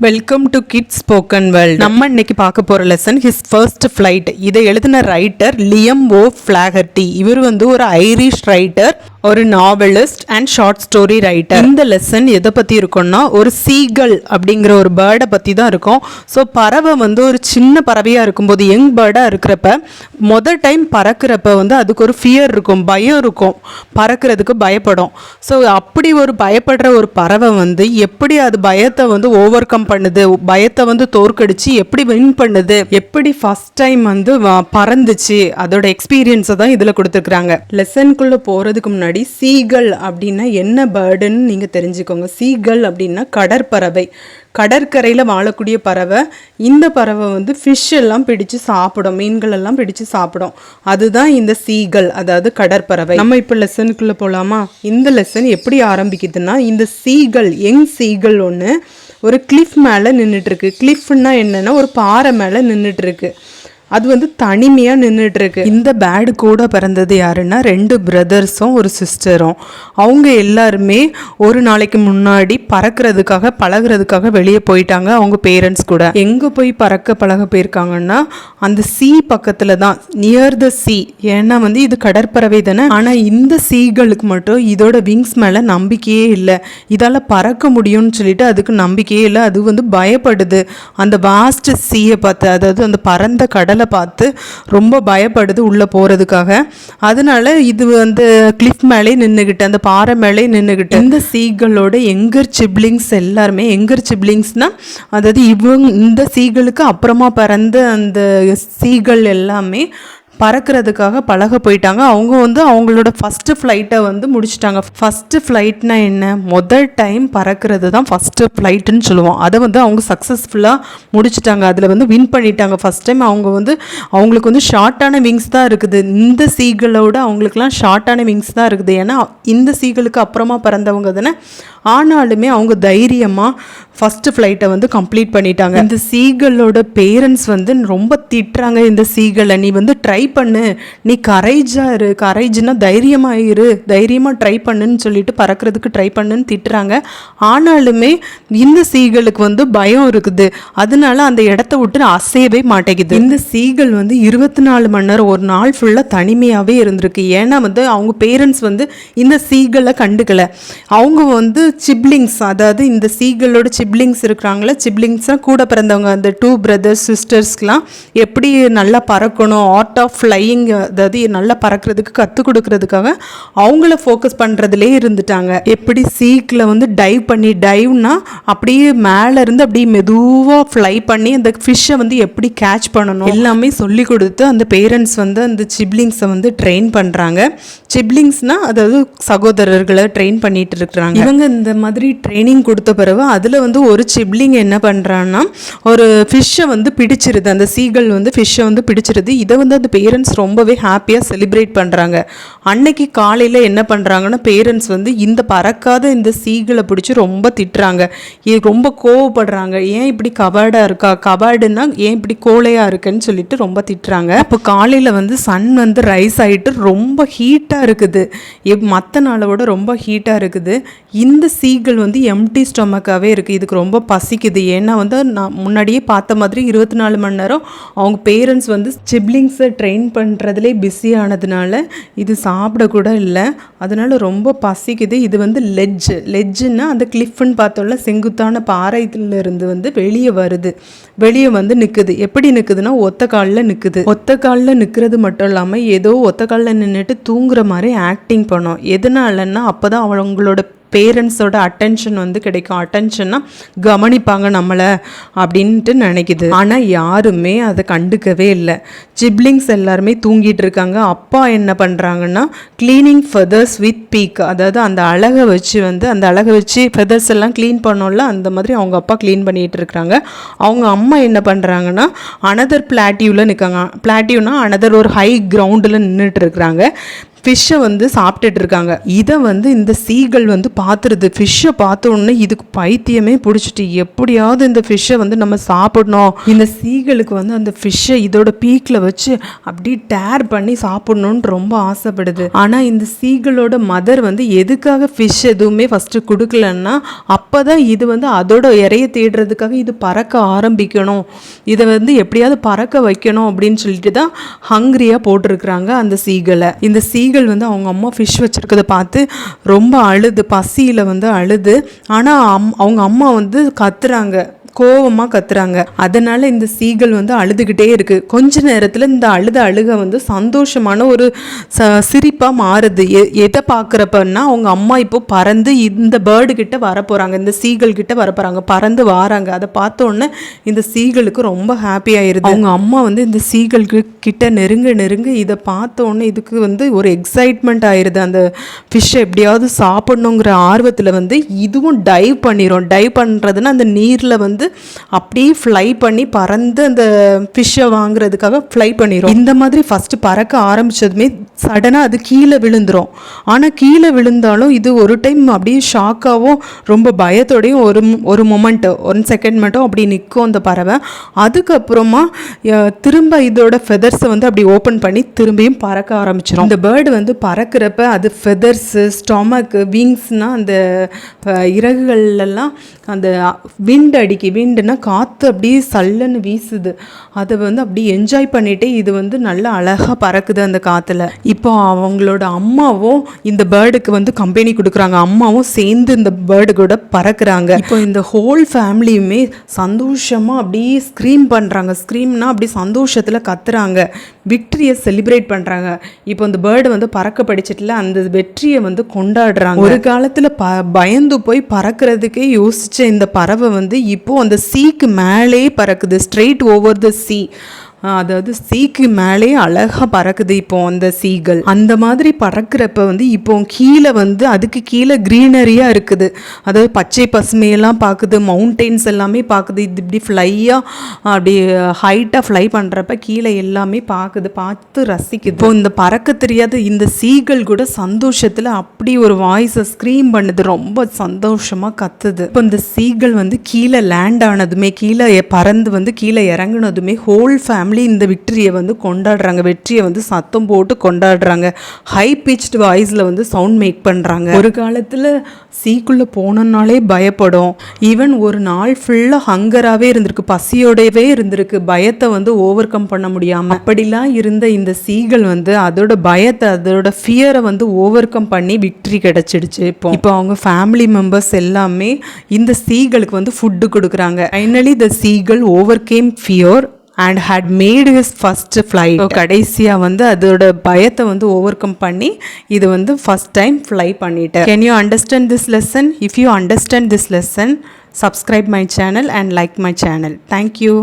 Welcome to kids spoken world. நம்ம இன்னைக்கு பார்க்க போற லெசன் ஹிஸ் ஃபர்ஸ்ட் ஃப்ளைட். இதை எழுதின ரைட்டர் லியம் ஓ ஃபிளாகர்ட்டி. இவர் ஒரு ஐரிஷ் ரைட்டர், ஒரு novelist and short story writer. இந்த லெசன் எதை பற்றி இருக்கும்னா, ஒரு சீகல் அப்படிங்கிற ஒரு பேர்டை பற்றி தான் இருக்கும். ஸோ பறவை ஒரு சின்ன பறவையாக இருக்கும்போது, யங் பேர்டாக இருக்கிறப்ப, மொதல் டைம் பறக்கிறப்ப அதுக்கு ஒரு ஃபியர் இருக்கும், பயம் இருக்கும், பறக்கிறதுக்கு பயப்படும். ஸோ அப்படி ஒரு பயப்படுற ஒரு பறவை எப்படி அது பயத்தை ஓவர் கம் பண்ணுது, பயத்தை தோற்கடிச்சு எப்படி வின் பண்ணுது, எப்படி ஃபர்ஸ்ட் டைம் பறந்துச்சு, அதோட எக்ஸ்பீரியன்ஸை தான் இதில் கொடுத்துருக்குறாங்க. லெசனுக்குள்ளே போகிறதுக்கு முன்னாடி சீகல் அப்படின்னா என்ன பேர்டுன்னு நீங்கள் தெரிஞ்சுக்கோங்க. சீகல் அப்படின்னா கடற்பறவை, கடற்கரையில் வாழக்கூடிய பறவை. இந்த பறவை ஃபிஷ் எல்லாம் பிடிச்சு சாப்பிடும், மீன்கள் எல்லாம் பிடிச்சு சாப்பிடும். அதுதான் இந்த சீகல், அதாவது கடற்பறவை. நம்ம இப்போ லெசனுக்குள்ளே போகலாமா? இந்த லெசன் எப்படி ஆரம்பிக்குதுன்னா, இந்த சீகல், யங் சீகல் ஒன்று ஒரு கிளிஃப் மேலே நின்றுட்டுருக்கு. கிளிஃப்னா என்னென்னா, ஒரு பாறை மேலே நின்றுட்டுருக்கு. அது தனிமையாக நின்றுட்டுருக்கு. இந்த பேர்டு கூட பிறந்தது யாருன்னா, 2 பிரதர்ஸும் ஒரு சிஸ்டரும். அவங்க எல்லாருமே ஒரு நாளைக்கு முன்னாடி பறக்கிறதுக்காக பழகிறதுக்காக வெளியே போயிட்டாங்க அவங்க பேரண்ட்ஸ் கூட. எங்கே போய் பறக்க பழக போயிருக்காங்கன்னா, அந்த சீ பக்கத்தில் தான், நியர் த சீ. ஏன்னா இது கடற்பறவை தானே. ஆனால் இந்த சீகளுக்கு மட்டும் இதோட விங்ஸ் மேலே நம்பிக்கையே இல்லை. இதால் பறக்க முடியும்னு சொல்லிட்டு அதுக்கு நம்பிக்கையே இல்லை. அது பயப்படுது அந்த வாஸ்ட் சீயை பார்த்து, அதாவது அந்த பறந்த கடலை பார்த்து ரொம்ப பயப்படுது உள்ளே போகிறதுக்காக. அதனால இது கிளிஃப் மேலே நின்றுக்கிட்டு, அந்த பாறை மேலே நின்றுக்கிட்டு, இந்த சீகளோட எங்கர் சிப்ளிங்ஸ் எல்லாருமே, எங்கர் சிப்ளிங்ஸ்னால் அதாவது இந்த சீகளுக்கு அப்புறமா பிறந்த அந்த சீகள் எல்லாமே பறக்கிறதுக்காக பழக போயிட்டாங்க. அவங்க அவங்களோட ஃபஸ்ட்டு ஃப்ளைட்டை முடிச்சிட்டாங்க. ஃபஸ்ட்டு ஃப்ளைட்னா என்ன? முதல் டைம் பறக்கிறது தான் ஃபஸ்ட்டு ஃப்ளைட்டுன்னு சொல்லுவோம். அதை அவங்க சக்ஸஸ்ஃபுல்லாக முடிச்சிட்டாங்க. அதில் வின் பண்ணிட்டாங்க. ஃபஸ்ட் டைம் அவங்களுக்கு ஷார்ட்டான விங்ஸ் தான் இருக்குது. இந்த சீகளோட அவங்களுக்குலாம் ஷார்ட்டான விங்ஸ் தான் இருக்குது. ஏன்னா இந்த சீகளுக்கு அப்புறமா பிறந்தவங்க தானே. ஆனாலுமே அவங்க தைரியமாக ஃபஸ்ட்டு ஃப்ளைட்டை கம்ப்ளீட் பண்ணிட்டாங்க. இந்த சீகளோட பேரண்ட்ஸ் ரொம்ப திட்டுறாங்க இந்த சீகளை. நீ ட்ரை பண்ணு, நீ கரேஜாக இரு, கரேஜ்னா தைரியமாக இரு, தைரியமாக ட்ரை பண்ணுன்னு சொல்லிட்டு பறக்கிறதுக்கு ட்ரை பண்ணுன்னு திட்டுறாங்க. ஆனாலுமே இந்த சீகளுக்கு பயம் இருக்குது. அதனால அந்த இடத்த விட்டு அசையவே மாட்டேங்குது. இந்த சீகள் 24 மணி நேரம், ஒரு நாள் ஃபுல்லாக தனிமையாகவே இருந்திருக்கு. ஏன்னா அவங்க பேரண்ட்ஸ் இந்த சீகளை கண்டுக்கலை. அவங்க சிப்ளிங்ஸ், அதாவது இந்த சீகளோட சிப்ளிங்ஸ் இருக்கிறாங்களே, சிப்ளிங்ஸ்னால் கூட பிறந்தவங்க, அந்த 2 பிரதர்ஸ் சிஸ்டர்ஸ்க்கெலாம் எப்படி நல்லா பறக்கணும், ஆர்ட் ஆஃப் ஃப்ளையிங், அதாவது நல்லா பறக்கிறதுக்கு கற்றுக் கொடுக்கறதுக்காக அவங்கள ஃபோக்கஸ் பண்ணுறதுலே இருந்துட்டாங்க. எப்படி சீக்கில் டைவ் பண்ணி, டைவ்னா அப்படியே மேலே இருந்து அப்படியே மெதுவாக ஃப்ளை பண்ணி அந்த ஃபிஷ்ஷை எப்படி கேட்ச் பண்ணணும் எல்லாமே சொல்லி கொடுத்து அந்த பேரண்ட்ஸ் அந்த சிப்ளிங்ஸை ட்ரெயின் பண்ணுறாங்க. சிப்ளிங்ஸ்னால் அதாவது சகோதரர்களை ட்ரெயின் பண்ணிட்டு இருக்கிறாங்க. இவங்க இந்த மாதிரி ட்ரைனிங் கொடுத்த பிறகு அதில் ஒரு சிப்ளிங் என்ன பண்ணுறான்னா, ஒரு ஃபிஷ்ஷை பிடிச்சிருது. அந்த சீகள் ஃபிஷ்ஷை பிடிச்சிருது. இதை அந்த பேரண்ட்ஸ் ரொம்பவே ஹாப்பியாக செலிப்ரேட் பண்ணுறாங்க. அன்னைக்கு காலையில் என்ன பண்ணுறாங்கன்னா, பேரண்ட்ஸ் இந்த பறக்காத இந்த சீகளை பிடிச்சி ரொம்ப திட்டுறாங்க. இது ரொம்ப கோவப்படுறாங்க. ஏன் இப்படி கவாடாக இருக்கா, கவாடுன்னா ஏன் இப்படி கோலையாக இருக்குன்னு சொல்லிட்டு ரொம்ப திட்டுறாங்க. அப்போ காலையில் சன் ரைஸ் ஆகிட்டு ரொம்ப ஹீட்டாக இருக்குது. மற்ற நாளை விட ரொம்ப ஹீட்டாக இருக்குது. இந்த சீகள் எம்டி ஸ்டொமக்காகவே இருக்குது. இதுக்கு ரொம்ப பசிக்குது. ஏன்னா நான் முன்னாடியே பார்த்த மாதிரி 24 மணி நேரம் அவங்க பேரண்ட்ஸ் சிப்ளிங்ஸை ட்ரெயின் பண்ணுறதுலே பிஸி ஆனதுனால இது சாப்பிடக்கூட இல்லை. அதனால ரொம்ப பசிக்குது. இது லெட்ஜுன்னா அந்த கிளிஃப்னு பார்த்தோம்ல, செங்குத்தான பாறையிலிருந்து வெளியே வருது. வெளியே நிற்குது. எப்படி நிற்குதுன்னா, ஒத்த காலில் நிற்குது. ஒத்த காலில் நிற்கிறது மட்டும் இல்லாமல் ஏதோ ஒத்த காலில் நின்றுட்டு தூங்குற மாதிரி ஆக்டிங் பண்ணோம். எதனாலன்னா, அப்போ தான் அவங்களோட பேரண்ட்ஸோட அட்டென்ஷன் கிடைக்கும். அட்டென்ஷன்னா கவனிப்பாங்க நம்மளை அப்படின்ட்டு நினைக்குது. ஆனால் யாருமே அதை கண்டுக்கவே இல்லை. சிப்ளிங்ஸ் எல்லாருமே தூங்கிட்டு இருக்காங்க. அப்பா என்ன பண்ணுறாங்கன்னா, க்ளீனிங் ஃபெதர்ஸ் வித் பீக், அதாவது அந்த அழகை வச்சு அந்த அழகை வச்சு ஃபெதர்ஸ் எல்லாம் க்ளீன் பண்ணோம்ல, அந்த மாதிரி அவங்க அப்பா க்ளீன் பண்ணிகிட்டு இருக்கிறாங்க. அவங்க அம்மா என்ன பண்ணுறாங்கன்னா, அனதர் பிளாட்டியூவில் நிற்காங்க. பிளாட்டியூனா அனதர் ஒரு ஹை கிரவுண்டில் நின்றுட்டு இருக்கிறாங்க. ஃபிஷ்ஷை வந்து சாப்பிட்டுட்டு இருக்காங்க. இதை வந்து இந்த சீகள் வந்து பார்த்துருது. ஃபிஷ்ஷை பார்த்த உடனே இதுக்கு பைத்தியமே பிடிச்சிட்டு எப்படியாவது இந்த ஃபிஷ்ஷை வந்து நம்ம சாப்பிடணும். இந்த சீகளுக்கு வந்து அந்த ஃபிஷ்ஷை இதோட பீக்கில் வச்சு அப்படி டேர் பண்ணி சாப்பிடணும்னு ரொம்ப ஆசைப்படுது. ஆனால் இந்த சீகளோட மதர் வந்து எதுக்காக ஃபிஷ் எதுவுமே ஃபஸ்ட்டு கொடுக்கலன்னா அப்போ தான் இது வந்து அதோட இறைய தேடுறதுக்காக இது பறக்க ஆரம்பிக்கணும், இதை வந்து எப்படியாவது பறக்க வைக்கணும் அப்படின்னு சொல்லிட்டு தான் ஹங்கிரியாக போட்டிருக்கிறாங்க அந்த சீகளை. இந்த சீகள் வந்து அவங்க அம்மா ஃபிஷ் வச்சுருக்கதை பார்த்து ரொம்ப அழுது, பசியில் வந்து அழுது. ஆனால் அவங்க அம்மா வந்து கத்துறாங்க, கோவமாக கத்துறாங்க. அதனால் இந்த சீகள் வந்து அழுதுகிட்டே இருக்குது. கொஞ்ச நேரத்தில் இந்த அழுக வந்து சந்தோஷமான ஒரு சிரிப்பாக மாறுது. எதை பார்க்குறப்பன்னா அவங்க அம்மா இப்போ பறந்து இந்த பேர்டு கிட்ட வரப்போகிறாங்க, இந்த சீகள் கிட்ட வரப்போகிறாங்க, பறந்து வராங்க. அதை பார்த்தோன்னே இந்த சீகளுக்கு ரொம்ப ஹாப்பி ஆயிடுது. அவங்க அம்மா வந்து இந்த சீகள் கிட்ட நெருங்க இதை பார்த்தோன்னே இதுக்கு வந்து ஒரு எக்ஸைட்மெண்ட் ஆயிடுது. அந்த ஃபிஷ்ஷை எப்படியாவது சாப்பிடணுங்கிற ஆர்வத்தில் வந்து இதுவும் டைவ் பண்ணிடும். டைவ் பண்ணுறதுன்னா அந்த நீரில் வந்து அப்படியே ஃப்ளை பண்ணி பறந்து அந்த ஃபிஷ்ஷை வாங்குறதுக்காக ஃப்ளை பண்ணிடும். இந்த மாதிரி ஃபஸ்ட்டு பறக்க ஆரம்பித்ததுமே சடனாக அது கீழே விழுந்துடும். ஆனால் கீழே விழுந்தாலும் இது ஒரு டைம் அப்படியே ஷாக்காகவும் ரொம்ப பயத்தோடையும் ஒரு மொமெண்ட் 1 செகண்ட் மட்டும் அப்படி நிற்கும் அந்த பறவை. அதுக்கப்புறமா திரும்ப இதோட ஃபெதர்ஸை வந்து அப்படி ஓப்பன் பண்ணி திரும்பியும் பறக்க ஆரம்பிச்சிடும். இந்த பேர்டு வந்து பறக்கிறப்ப அது ஃபெதர்ஸு, ஸ்டொமக்கு, விங்ஸ்னால் அந்த இறகுகள்லாம் அந்த விண்ட் விண்டுனா காற்று அப்படியே சல்லுன்னு வீசுது. அதை வந்து அப்படியே என்ஜாய் பண்ணிகிட்டே இது வந்து நல்லா அழகாக பறக்குது அந்த காற்றுல. இப்போ அவங்களோட அம்மாவும் இந்த பேர்டுக்கு வந்து கம்பெனி கொடுக்குறாங்க. அம்மாவும் சேர்ந்து இந்த பேர்டு கூட பறக்குறாங்க. இப்போ இந்த ஹோல் ஃபேமிலியுமே சந்தோஷமாக அப்படியே ஸ்க்ரீம் பண்ணுறாங்க. ஸ்க்ரீம்னா அப்படி சந்தோஷத்தில் கத்துறாங்க, விக்டரியை செலிப்ரேட் பண்ணுறாங்க. இப்போ இந்த பேர்டு வந்து பறக்க படிச்சிட்டுல அந்த வெற்றியை வந்து கொண்டாடுறாங்க. ஒரு காலத்தில் பயந்து போய் பறக்கிறதுக்கே யோசிச்ச இந்த பறவை வந்து இப்போ அந்த சீக்கு மேலே பறக்குது, ஸ்ட்ரெயிட் ஓவர் த சீ. அதாவது சீக்கு மேலே அழகாக பறக்குது இப்போ அந்த சீகள். அந்த மாதிரி பறக்கிறப்ப வந்து இப்போ கீழே வந்து அதுக்கு கீழே க்ரீனரியாக இருக்குது. அதாவது பச்சை பசுமையெல்லாம் பார்க்குது, மவுண்டெயின்ஸ் எல்லாமே பார்க்குது. இது இப்படி ஃப்ளையாக அப்படி ஹைட்டாக ஃப்ளை பண்ணுறப்ப கீழே எல்லாமே பார்த்து ரசிக்குது. இப்போ இந்த பறக்க தெரியாத இந்த சீகள் கூட சந்தோஷத்தில் அப்படி ஒரு வாய்ஸை ஸ்க்ரீம் பண்ணுது, ரொம்ப சந்தோஷமாக கத்துது. இப்போ இந்த சீகள் வந்து கீழே லேண்ட் ஆனதுமே, கீழே பறந்து வந்து கீழே இறங்கினதுமே ஹோல் ஃபேமிலி இந்த விக்டரியை வந்து கொண்டாடுறாங்க. வெற்றியை வந்து சத்தம் போட்டு கொண்டாடுறாங்க. ஹை பிச்டு வாய்ஸில் வந்து சவுண்ட் மேக் பண்ணுறாங்க. ஒரு காலத்தில் சீக்குள்ளே போனோன்னாலே பயப்படும். ஈவன் ஒரு நாள் ஃபுல்லாக ஹங்கராகவே இருந்திருக்கு, பசியோடவே இருந்திருக்கு, பயத்தை வந்து ஓவர் கம் பண்ண முடியாமல். அப்படிலாம் இருந்த இந்த சீகள் வந்து அதோட பயத்தை, அதோட ஃபியரை வந்து ஓவர் கம் பண்ணி விக்டரி கிடச்சிடுச்சு. இப்போ அவங்க ஃபேமிலி மெம்பர்ஸ் எல்லாமே இந்த சீகளுக்கு வந்து ஃபுட்டு கொடுக்குறாங்க. ஃபைனலி த சீகள் overcame fear and had made his first flight. கடைசியாக வந்து அதோட பயத்தை வந்து ஓவர் கம் பண்ணி இது வந்து ஃபர்ஸ்ட் டைம் ஃப்ளை பண்ணிட்டேன். Can you understand this lesson? If you understand this lesson, subscribe my channel and like my channel. Thank you.